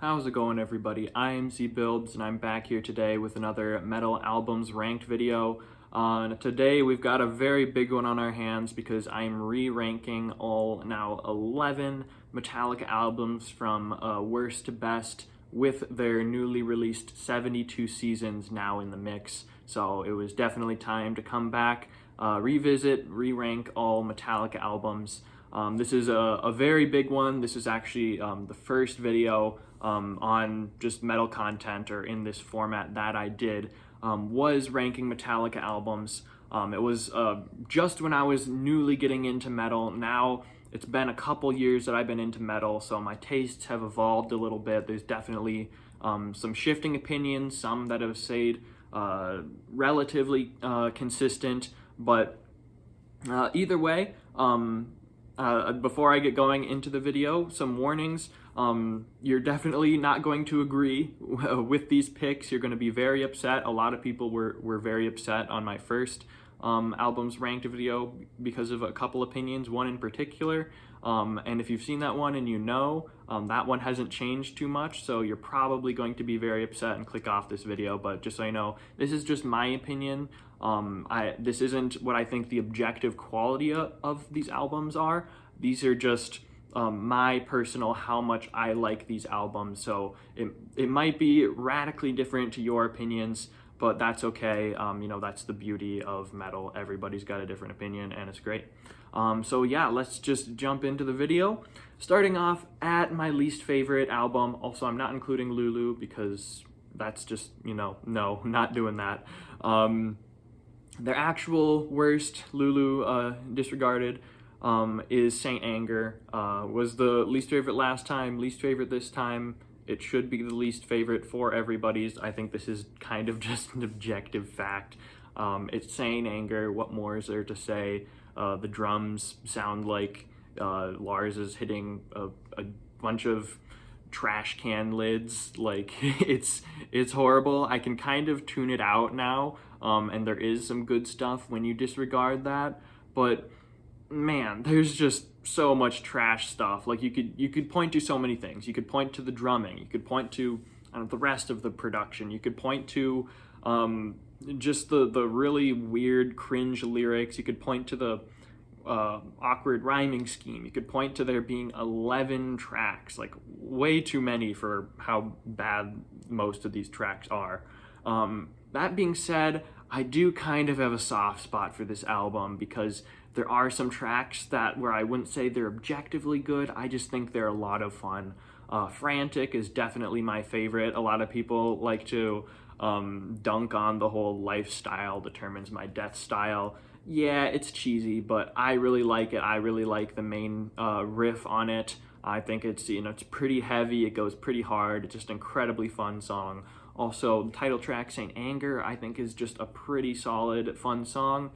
How's it going, everybody? I am ZBilbs, and I'm back here today with another metal albums ranked video. Today we've got a very big one on our hands because I'm re-ranking all now 11 Metallica albums from worst to best with their newly released 72 seasons now in the mix. So it was definitely time to come back, revisit, re-rank all Metallica albums. This is a very big one. This is actually the first video on just metal content or in this format that I did, was ranking Metallica albums. It was just when I was newly getting into metal. Now it's been a couple years that I've been into metal, so my tastes have evolved a little bit. There's definitely some shifting opinions, some that have stayed relatively consistent, but either way, before I get going into the video, some warnings. You're definitely not going to agree with these picks. You're going to be very upset. A lot of people were very upset on my first albums ranked video because of a couple opinions, one in particular. And if you've seen that one and you know, that one hasn't changed too much, so you're probably going to be very upset and click off this video. But just so you know, this is just my opinion. This isn't what I think the objective quality of these albums are. These are just my personal how much I like these albums. So it might be radically different to your opinions, but that's okay. You know, that's the beauty of metal. Everybody's got a different opinion and it's great. So yeah, let's just jump into the video. Starting off at my least favorite album. Also, I'm not including Lulu because that's just, you know, no, not doing that. Their actual worst, Lulu disregarded, is Saint Anger. Was the least favorite last time, least favorite this time. It should be the least favorite for everybody's. I think this is kind of just an objective fact. It's Saint Anger. What more is there to say? The drums sound like Lars is hitting a bunch of trash can lids. Like it's horrible. I can kind of tune it out now, and there is some good stuff when you disregard that, but man, there's just so much trash stuff. Like you could point to so many things. You could point to the drumming, you could point to the rest of the production, you could point to just the really weird cringe lyrics, you could point to the awkward rhyming scheme, you could point to there being 11 tracks, like way too many for how bad most of these tracks are. That being said, I do kind of have a soft spot for this album because there are some tracks that where I wouldn't say they're objectively good, I just think they're a lot of fun. Frantic is definitely my favorite. A lot of people like to dunk on the whole lifestyle determines my death style. Yeah, it's cheesy, but I really like it. I really like the main riff on it. I think it's, you know, it's pretty heavy, it goes pretty hard, it's just an incredibly fun song. Also, the title track, Saint Anger, I think is just a pretty solid, fun song.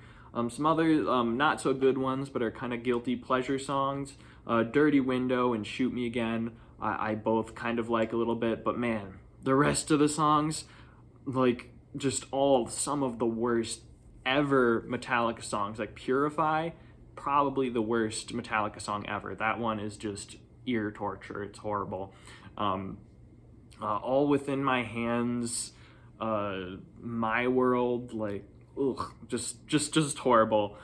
Some other not so good ones, but are kind of guilty pleasure songs. Dirty Window and Shoot Me Again, I both kind of like a little bit, but man, the rest of the songs, like just some of the worst ever Metallica songs. Like Purify, probably the worst Metallica song ever. That one is just ear torture. It's horrible. All Within My Hands, My World, like, ugh, just horrible.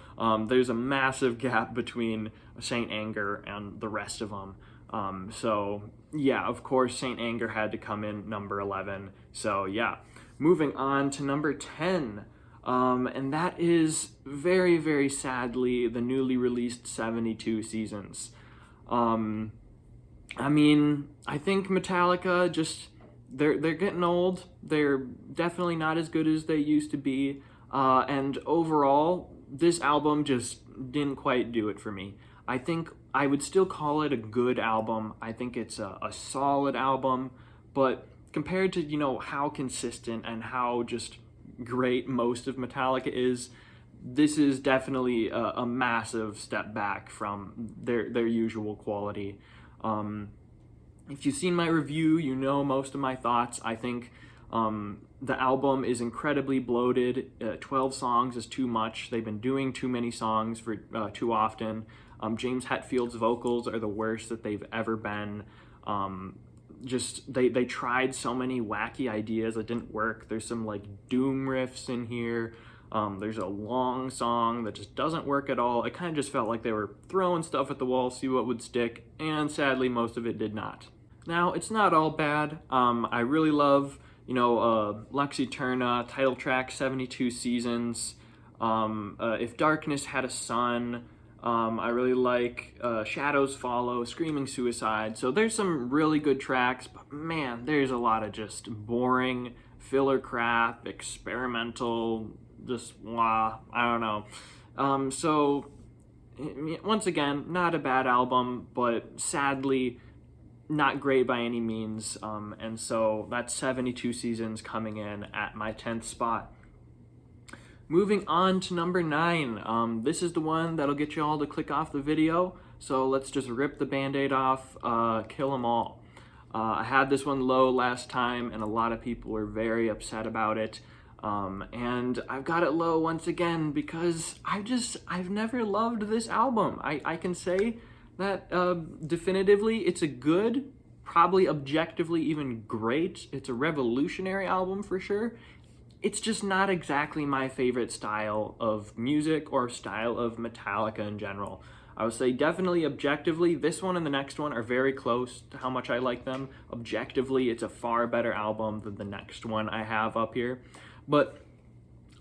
There's a massive gap between Saint Anger and the rest of them. So yeah, of course, Saint Anger had to come in number 11. So yeah, moving on to number 10. And that is very, very sadly the newly released 72 seasons. I mean, I think Metallica just, they're getting old. They're definitely not as good as they used to be. And overall, this album just didn't quite do it for me. I think I would still call it a good album. I think it's a solid album, but compared to, you know, how consistent and how just great most of Metallica is, this is definitely a massive step back from their usual quality. If you've seen my review, you know most of my thoughts. I think the album is incredibly bloated. 12 songs is too much. They've been doing too many songs for too often. James Hetfield's vocals are the worst that they've ever been. they tried so many wacky ideas that didn't work. There's some like doom riffs in here. There's a long song that just doesn't work at all. It kind of just felt like they were throwing stuff at the wall, see what would stick, and sadly most of it did not. Now, it's not all bad. I really love, Lexi Turna, title track, 72 Seasons. If Darkness Had a Sun. I really like Shadows Follow, Screaming Suicide. So there's some really good tracks, but man, there's a lot of just boring filler crap, experimental, just I don't know. So once again, not a bad album, but sadly not great by any means. And so that's 72 Seasons coming in at my 10th spot. Moving on to number 9. This is the one that'll get you all to click off the video. So let's just rip the band-aid off, Kill 'Em All. I had this one low last time and a lot of people were very upset about it. And I've got it low once again because I've never loved this album. I can say that definitively it's a good, probably objectively even great. It's a revolutionary album for sure. It's just not exactly my favorite style of music or style of Metallica in general. I would say definitely objectively, this one and the next one are very close to how much I like them. Objectively, it's a far better album than the next one I have up here. But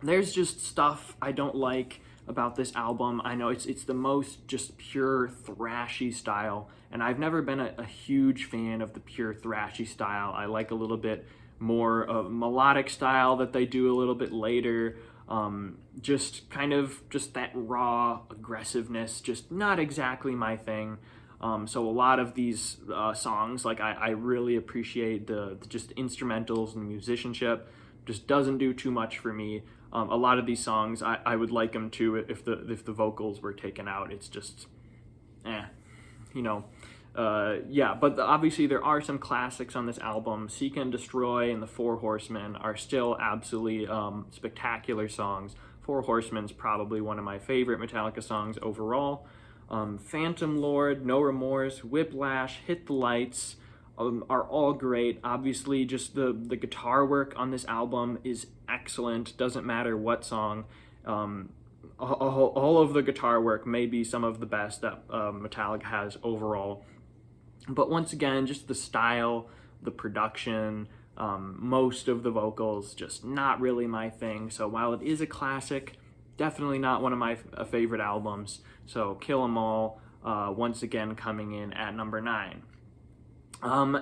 there's just stuff I don't like about this album. I know it's the most just pure thrashy style, and I've never been a huge fan of the pure thrashy style. I like a little bit more of melodic style that they do a little bit later. Just that raw aggressiveness, just not exactly my thing. So a lot of these songs, like I really appreciate the just instrumentals and the musicianship. Just doesn't do too much for me. A lot of these songs I would like them to if the vocals were taken out. It's just, but obviously there are some classics on this album. Seek and Destroy and The Four Horsemen are still absolutely spectacular songs. Four Horsemen's probably one of my favorite Metallica songs overall. Phantom Lord, No Remorse, Whiplash, Hit the Lights are all great. Obviously, just the guitar work on this album is excellent. Doesn't matter what song. All of the guitar work may be some of the best that Metallica has overall. But once again, just the style, the production, most of the vocals, just not really my thing. So while it is a classic, definitely not one of my favorite albums. So Kill 'Em All, once again coming in at number 9.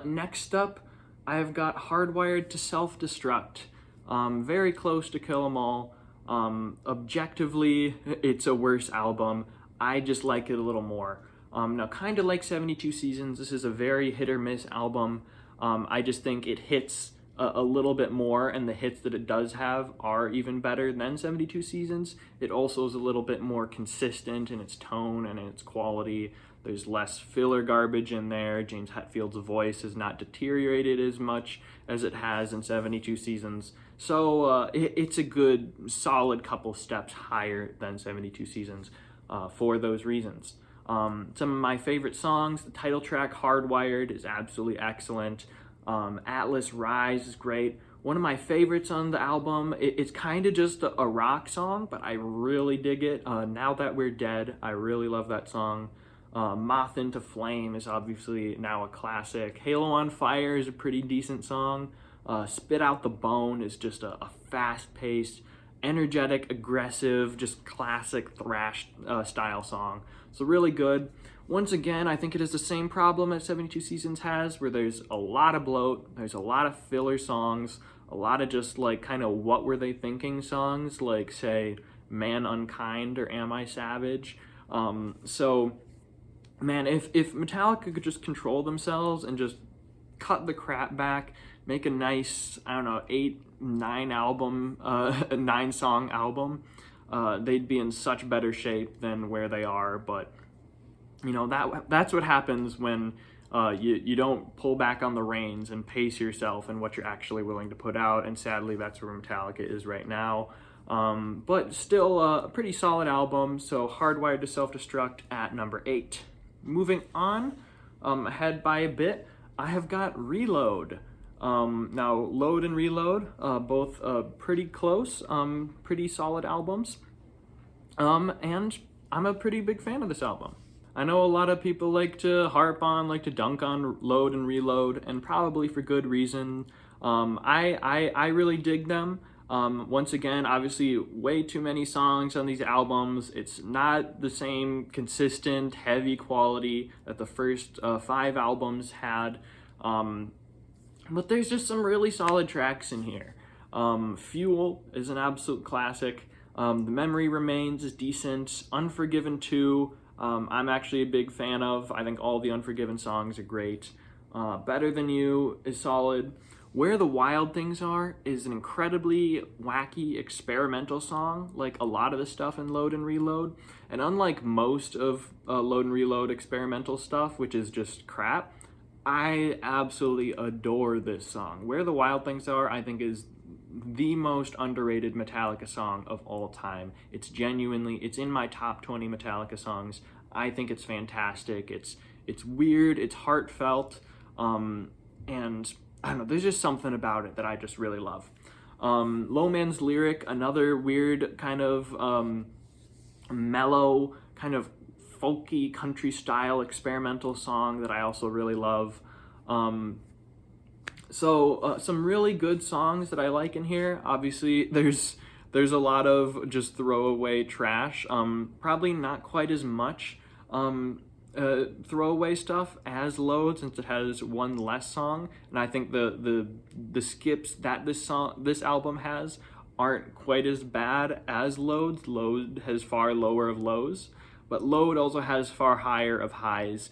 Next up, I've got Hardwired to Self-Destruct. Very close to Kill 'Em All. Objectively, it's a worse album. I just like it a little more. Now, kind of like 72 Seasons, this is a very hit or miss album. I just think it hits a little bit more, and the hits that it does have are even better than 72 Seasons. It also is a little bit more consistent in its tone and in its quality. There's less filler garbage in there. James Hetfield's voice has not deteriorated as much as it has in 72 Seasons. So it's a good, solid couple steps higher than 72 Seasons for those reasons. Some of my favorite songs, the title track Hardwired is absolutely excellent. Atlas Rise is great. One of my favorites on the album, it's kind of just a rock song, but I really dig it. Now That We're Dead, I really love that song. Moth into Flame is obviously now a classic. Halo on Fire is a pretty decent song. Spit Out the Bone is just a fast-paced, energetic, aggressive, just classic thrash style song. So really good. Once again, I think it is the same problem as 72 Seasons has, where there's a lot of bloat, there's a lot of filler songs, a lot of just like kind of what were they thinking songs, like say Man Unkind or Am I Savage. So man, if Metallica could just control themselves and just cut the crap back, make a nice, 9-song album, they'd be in such better shape than where they are. But that's what happens when you don't pull back on the reins and pace yourself and what you're actually willing to put out. And sadly, that's where Metallica is right now. But still a pretty solid album. So Hardwired to Self-Destruct at number 8. Moving on, ahead by a bit, I have got Reload. Now, Load and Reload, both pretty close, pretty solid albums. And I'm a pretty big fan of this album. I know a lot of people like to like to dunk on Load and Reload, and probably for good reason. I really dig them. Once again, obviously, way too many songs on these albums. It's not the same consistent, heavy quality that the first 5 albums had. But there's just some really solid tracks in here. Fuel is an absolute classic. The Memory Remains is decent. Unforgiven 2, I'm actually a big fan of. I think all the Unforgiven songs are great. Better Than You is solid. Where the Wild Things Are is an incredibly wacky experimental song, like a lot of the stuff in Load and Reload. And unlike most of Load and Reload experimental stuff, which is just crap, I absolutely adore this song. Where the Wild Things Are, I think, is the most underrated Metallica song of all time. It's in my top 20 Metallica songs. I think it's fantastic. It's weird, it's heartfelt, and I don't know, there's just something about it that I just really love. Low Man's Lyric, another weird kind of mellow, kind of folky country style experimental song that I also really love. So some really good songs that I like in here. Obviously, there's a lot of just throwaway trash. Probably not quite as much throwaway stuff as Load, since it has one less song, and I think the skips that this album has aren't quite as bad as Load's. Load has far lower of lows, but Load also has far higher of highs,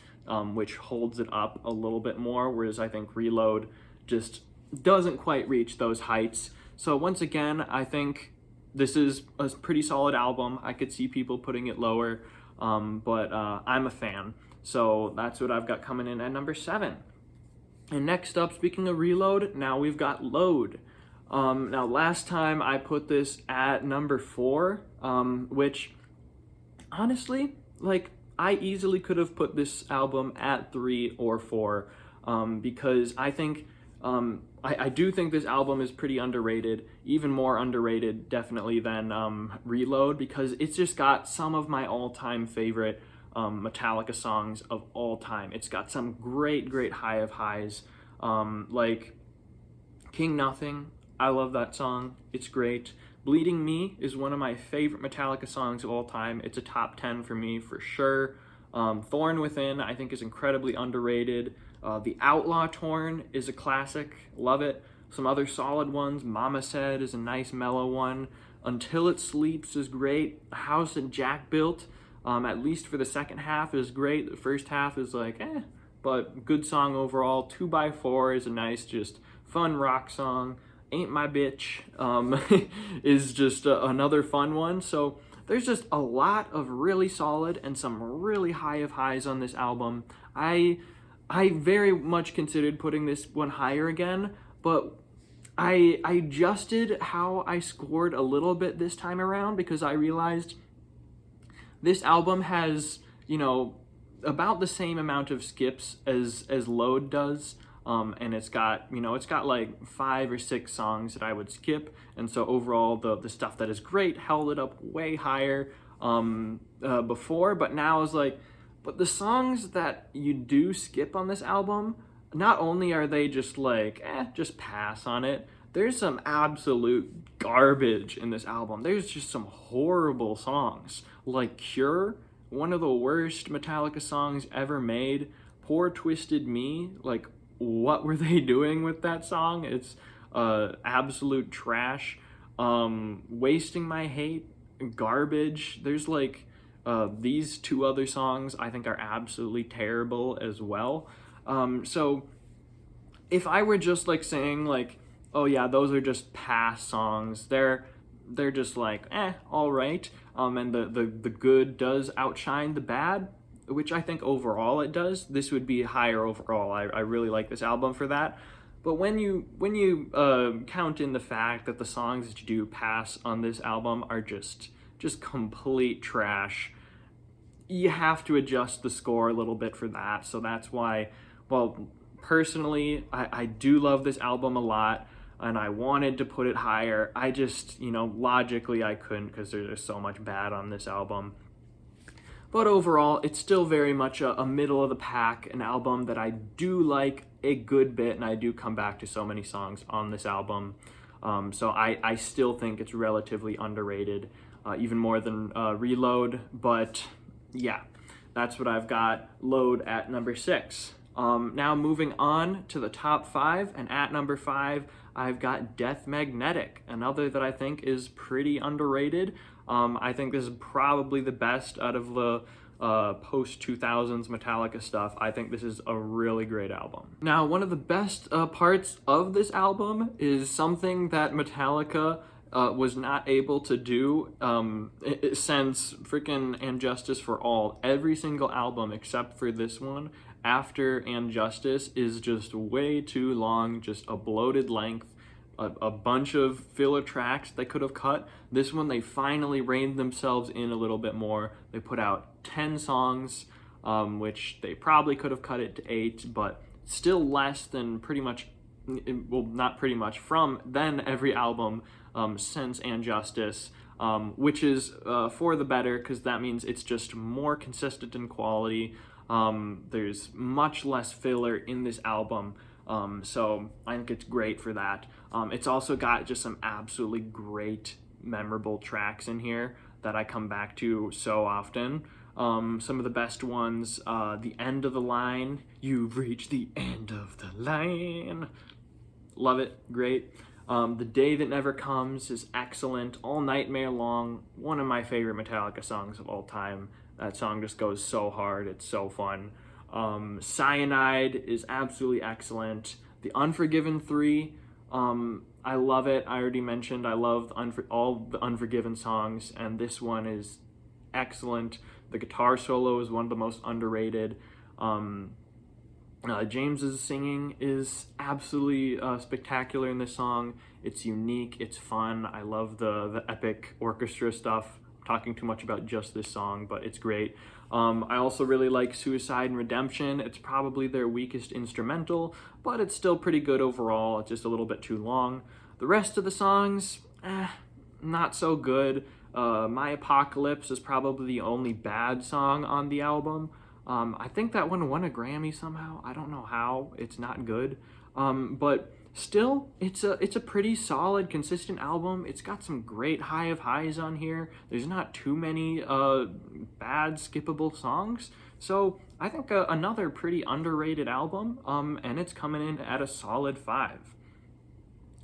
which holds it up a little bit more, whereas I think Reload just doesn't quite reach those heights. So once again, I think this is a pretty solid album. I could see people putting it lower, but I'm a fan. So that's what I've got coming in at number 7. And next up, speaking of Reload, now we've got Load. Now last time I put this at number 4, which honestly, like, I easily could have put this album at 3 or 4, because I think I do think this album is pretty underrated, even more underrated definitely than Reload, because it's just got some of my all-time favorite Metallica songs of all time. It's got some great high of highs, like King Nothing. I love that song. It's great. Bleeding Me is one of my favorite Metallica songs of all time. It's a top 10 for me for sure. Thorn Within, I think, is incredibly underrated. The Outlaw Torn is a classic. Love it. Some other solid ones. Mama Said is a nice mellow one. Until It Sleeps is great. The House that Jack Built, at least for the second half, is great. The first half is like, but good song overall. 2x4 is a nice, just fun rock song. Ain't My Bitch is just another fun one. So there's just a lot of really solid and some really high of highs on this album. I very much considered putting this one higher again, but I adjusted how I scored a little bit this time around, because I realized this album has, about the same amount of skips as Load does. And it's got like 5 or 6 songs that I would skip, and so overall the stuff that is great held it up way higher before, but now is like, but the songs that you do skip on this album, not only are they just like, just pass on it, there's some absolute garbage in this album. There's just some horrible songs, like Cure, one of the worst Metallica songs ever made. Poor Twisted Me, like, what were they doing with that song? It's absolute trash. Wasting My Hate, garbage. There's like these 2 other songs I think are absolutely terrible as well. So if I were just like saying like, oh yeah, those are just past songs, they're just like, all right, and the good does outshine the bad, which I think overall it does. This would be higher overall. I really like this album for that. But when you count in the fact that the songs that you do pass on this album are just complete trash, you have to adjust the score a little bit for that. So that's why, well, Personally, I do love this album a lot, and I wanted to put it higher. I just, logically I couldn't because there's so much bad on this album. But overall, it's still very much a middle of the pack, an album that I do like a good bit, and I do come back to so many songs on this album. So I still think it's relatively underrated, even more than Reload. But yeah, that's what I've got. Load at number 6. Now moving on to the top 5, and at number 5, I've got Death Magnetic, another that I think is pretty underrated. I think this is probably the best out of the post-2000s Metallica stuff. I think this is a really great album. Now, one of the best parts of this album is something that Metallica was not able to do since freaking And Justice for All. Every single album except for this one after And Justice is just way too long, just a bloated length, a bunch of filler tracks they could have cut. This one, they finally reined themselves in a little bit more. They put out 10 songs, which they probably could have cut it to 8, but still less than pretty much, well, not pretty much, from then every album since And Justice, which is for the better, because that means it's just more consistent in quality. There's much less filler in this album, so I think it's great for that. It's also got just some absolutely great, memorable tracks in here that I come back to so often. Some of the best ones, The End of the Line, You've Reached the End of the Line. Love it, great. The Day That Never Comes is excellent. All Nightmare Long, one of my favorite Metallica songs of all time. That song just goes so hard, it's so fun. Cyanide is absolutely excellent. The Unforgiven 3, I love it. I already mentioned I love all the Unforgiven songs, and this one is excellent. The guitar solo is one of the most underrated. James's singing is absolutely spectacular in this song. It's unique, it's fun. I love the epic orchestra stuff. I'm talking too much about just this song, but it's great. I also really like Suicide and Redemption. It's probably their weakest instrumental, but it's still pretty good overall. It's just a little bit too long. The rest of the songs, not so good. My Apocalypse is probably the only bad song on the album. I think that one won a Grammy somehow. I don't know how. It's not good. But still, it's a pretty solid, consistent album. It's got some great high of highs on here. There's not too many bad, skippable songs. So I think another pretty underrated album, and it's coming in at a solid 5.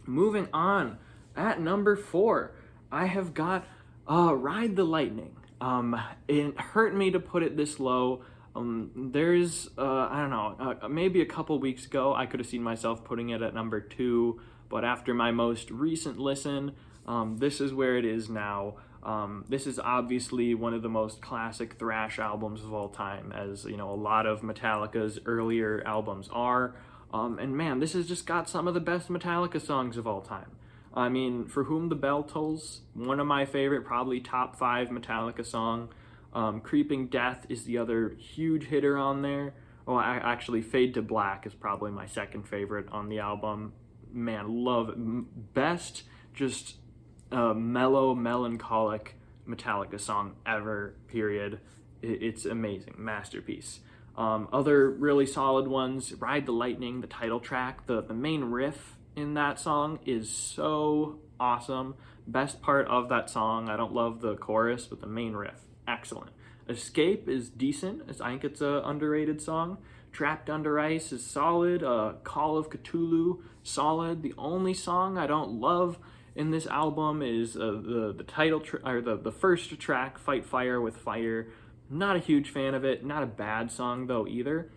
Moving on, at number 4, I have got Ride the Lightning. It hurt me to put it this low. There's, I don't know, maybe a couple weeks ago, I could have seen myself putting it at number 2, but after my most recent listen, this is where it is now. This is obviously one of the most classic thrash albums of all time, as, a lot of Metallica's earlier albums are. And man, this has just got some of the best Metallica songs of all time. I mean, For Whom the Bell Tolls, one of my favorite, probably top 5 Metallica song. Creeping Death is the other huge hitter on there. Oh, actually, Fade to Black is probably my second favorite on the album. Man, love it. Best, just mellow, melancholic Metallica song ever, period. It's amazing, masterpiece. Other really solid ones, Ride the Lightning, the title track, the main riff in that song is so awesome. Best part of that song, I don't love the chorus, but the main riff, excellent. Escape is decent. I think it's an underrated song. Trapped Under Ice is solid. Call of Cthulhu, solid. The only song I don't love in this album is the title or the first track, Fight Fire with Fire. Not a huge fan of it. Not a bad song though either.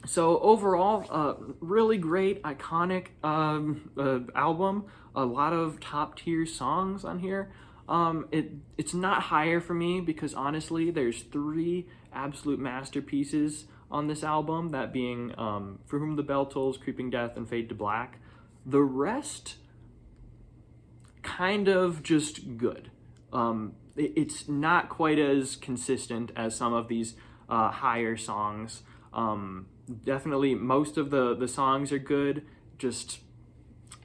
So overall, really great, iconic album. A lot of top tier songs on here. It's not higher for me because honestly, there's 3 absolute masterpieces on this album, that being For Whom the Bell Tolls, Creeping Death, and Fade to Black. The rest, kind of just good. It's not quite as consistent as some of these higher songs. Definitely most of the songs are good. Just,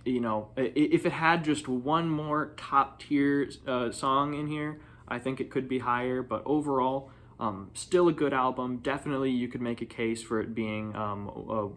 you know, if it had just one more top tier song in here, I think it could be higher. But overall, still a good album. Definitely, you could make a case for it being a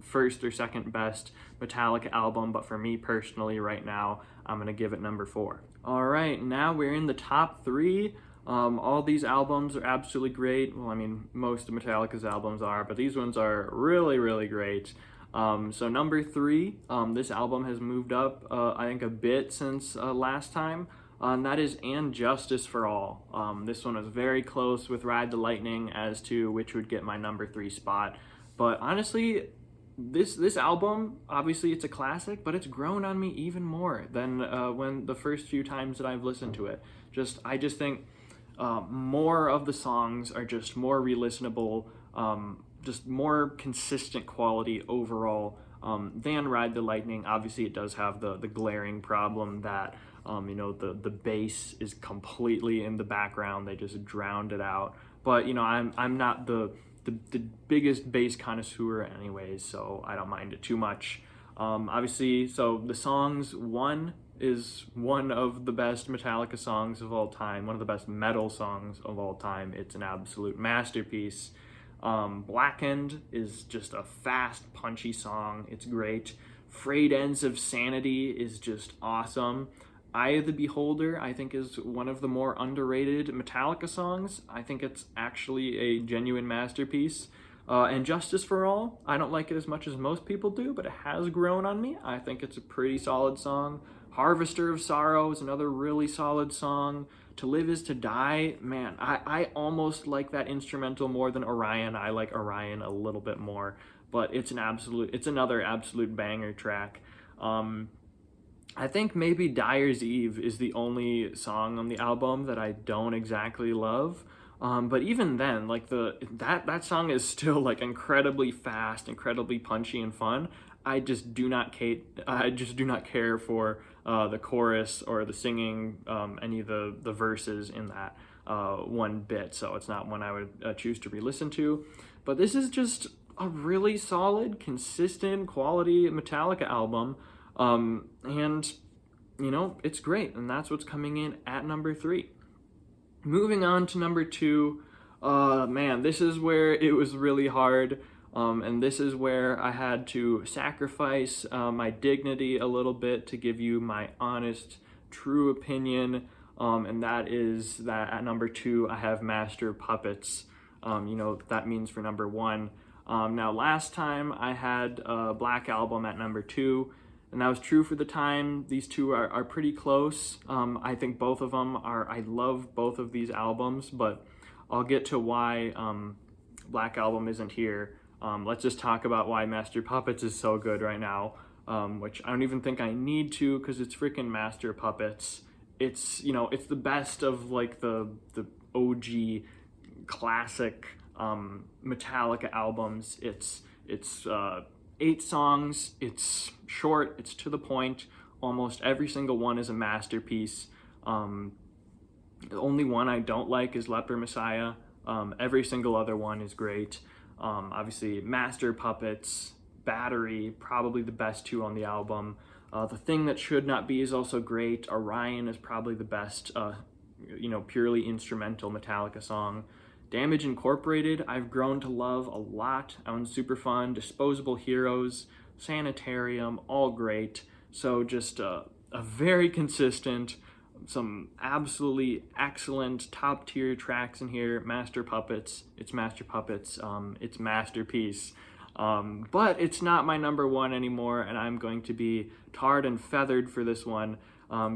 first or second best Metallica album. But for me personally, right now, I'm gonna give it number 4. All right, now we're in the top 3. All these albums are absolutely great. Well, I mean, most of Metallica's albums are, but these ones are really, really great. So number 3, this album has moved up, I think, a bit since last time, and that is And Justice for All. This one was very close with Ride the Lightning as to which would get my number 3 spot. But honestly, this album, obviously it's a classic, but it's grown on me even more than when the first few times that I've listened to it. I just think more of the songs are just more re-listenable, just more consistent quality overall than Ride the Lightning. Obviously, it does have the glaring problem that the bass is completely in the background. They just drowned it out. But I'm not the biggest bass connoisseur anyways, so I don't mind it too much. Obviously, so the songs, One is one of the best Metallica songs of all time, one of the best metal songs of all time. It's an absolute masterpiece. Blackened is just a fast, punchy song. It's great. Frayed Ends of Sanity is just awesome. Eye of the Beholder, I think, is one of the more underrated Metallica songs. I think it's actually a genuine masterpiece. And Justice for All, I don't like it as much as most people do, but it has grown on me. I think it's a pretty solid song. Harvester of Sorrow is another really solid song. To Live Is to Die, man, I almost like that instrumental more than Orion. I like Orion a little bit more, but it's another absolute banger track. I think maybe Dyer's Eve is the only song on the album that I don't exactly love. But even then, like that song is still like incredibly fast, incredibly punchy and fun. I just do not care for the chorus or the singing, any of the verses in that one bit. So it's not one I would choose to re-listen to. But this is just a really solid, consistent, quality Metallica album. And it's great. And that's what's coming in at number 3. Moving on to number 2, man, this is where it was really hard. And this is where I had to sacrifice my dignity a little bit to give you my honest, true opinion. And that is that at number 2, I have Master of Puppets. That means for number 1. Now, last time I had Black Album at number 2, and that was true for the time. These two are pretty close. I think both of them I love both of these albums, but I'll get to why Black Album isn't here. Let's just talk about why Master Puppets is so good right now, which I don't even think I need to, because it's freaking Master Puppets. It's the best of like the OG classic Metallica albums. It's 8 songs. It's short. It's to the point. Almost every single one is a masterpiece. The only one I don't like is Leper Messiah. Every single other one is great. Obviously, Master Puppets, Battery, probably the best 2 on the album. The Thing That Should Not Be is also great. Orion is probably the best, purely instrumental Metallica song. Damage Incorporated, I've grown to love a lot. That one's super fun. Disposable Heroes, Sanitarium, all great. So just a very consistent, some absolutely excellent top tier tracks in here. Master Puppets, it's Master Puppets, it's masterpiece. But it's not my number 1 anymore, and I'm going to be tarred and feathered for this one,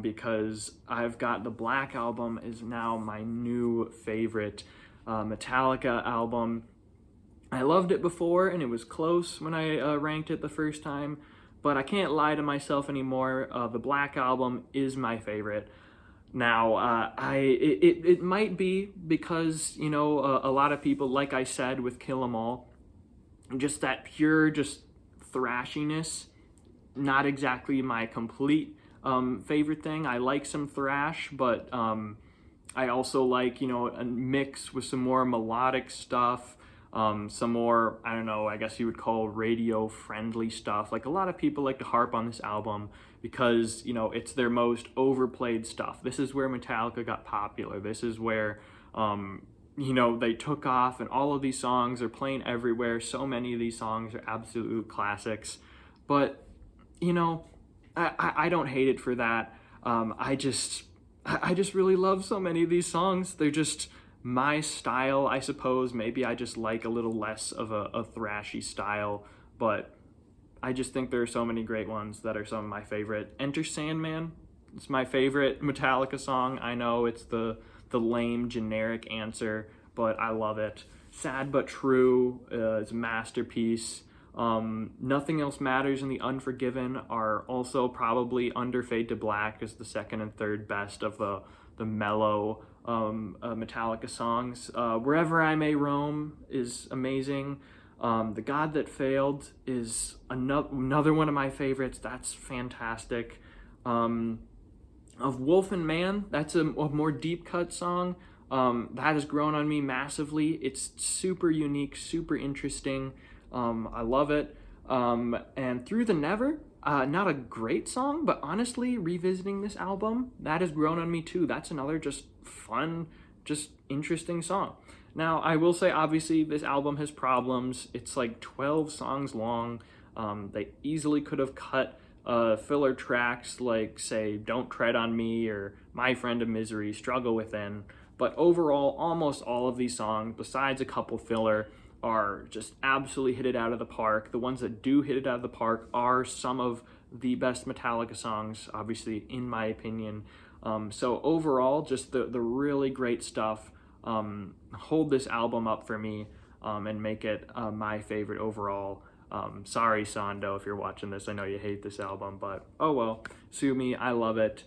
because I've got the Black Album is now my new favorite Metallica album. I loved it before, and it was close when I ranked it the first time, but I can't lie to myself anymore. The Black Album is my favorite. Now, it might be because, a lot of people, like I said with Kill 'Em All, just that pure, just thrashiness, not exactly my complete favorite thing. I like some thrash, but I also like, a mix with some more melodic stuff. some more, I don't know, I guess you would call radio friendly stuff. Like a lot of people like to harp on this album because, you know, it's their most overplayed stuff. This is where Metallica got popular. This is where, you know, they took off, and all of these songs are playing everywhere. So many of these songs are absolute classics. But, you know, I don't hate it for that. I just really love so many of these songs. They're just my style, I suppose. Maybe I just like a little less of a thrashy style, but I just think there are so many great ones that are some of my favorite. Enter Sandman, it's my favorite Metallica song. I know it's the lame generic answer, but I love it. Sad But True is a masterpiece. Nothing Else Matters and The Unforgiven are also probably under Fade to Black as the second and third best of the mellow Metallica songs. Wherever I May Roam is amazing. The God That Failed is another one of my favorites. That's fantastic. Of Wolf and Man, that's a more deep cut song. That has grown on me massively. It's super unique, super interesting. I love it. And Through the Never, not a great song, but honestly, revisiting this album, that has grown on me too. That's another just fun, just interesting song. Now, I will say, obviously, this album has problems. It's like 12 songs long. They easily could have cut filler tracks like, say, Don't Tread on Me or My Friend of Misery, Struggle Within. But overall, almost all of these songs, besides a couple filler, are just absolutely hit it out of the park. The ones that do hit it out of the park are some of the best Metallica songs, obviously, in my opinion. So overall, just the really great stuff. Hold this album up for me and make it my favorite overall. Sorry, Sando, if you're watching this. I know you hate this album, but oh well. Sue me, I love it.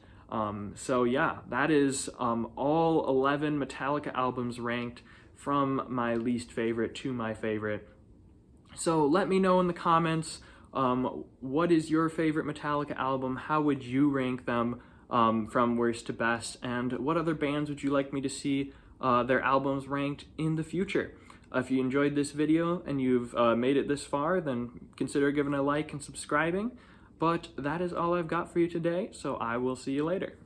So yeah, that is all 11 Metallica albums ranked from my least favorite to my favorite. So let me know in the comments, what is your favorite Metallica album? How would you rank them from worst to best? And what other bands would you like me to see their albums ranked in the future? If you enjoyed this video and you've made it this far, then consider giving a like and subscribing. But that is all I've got for you today, so I will see you later.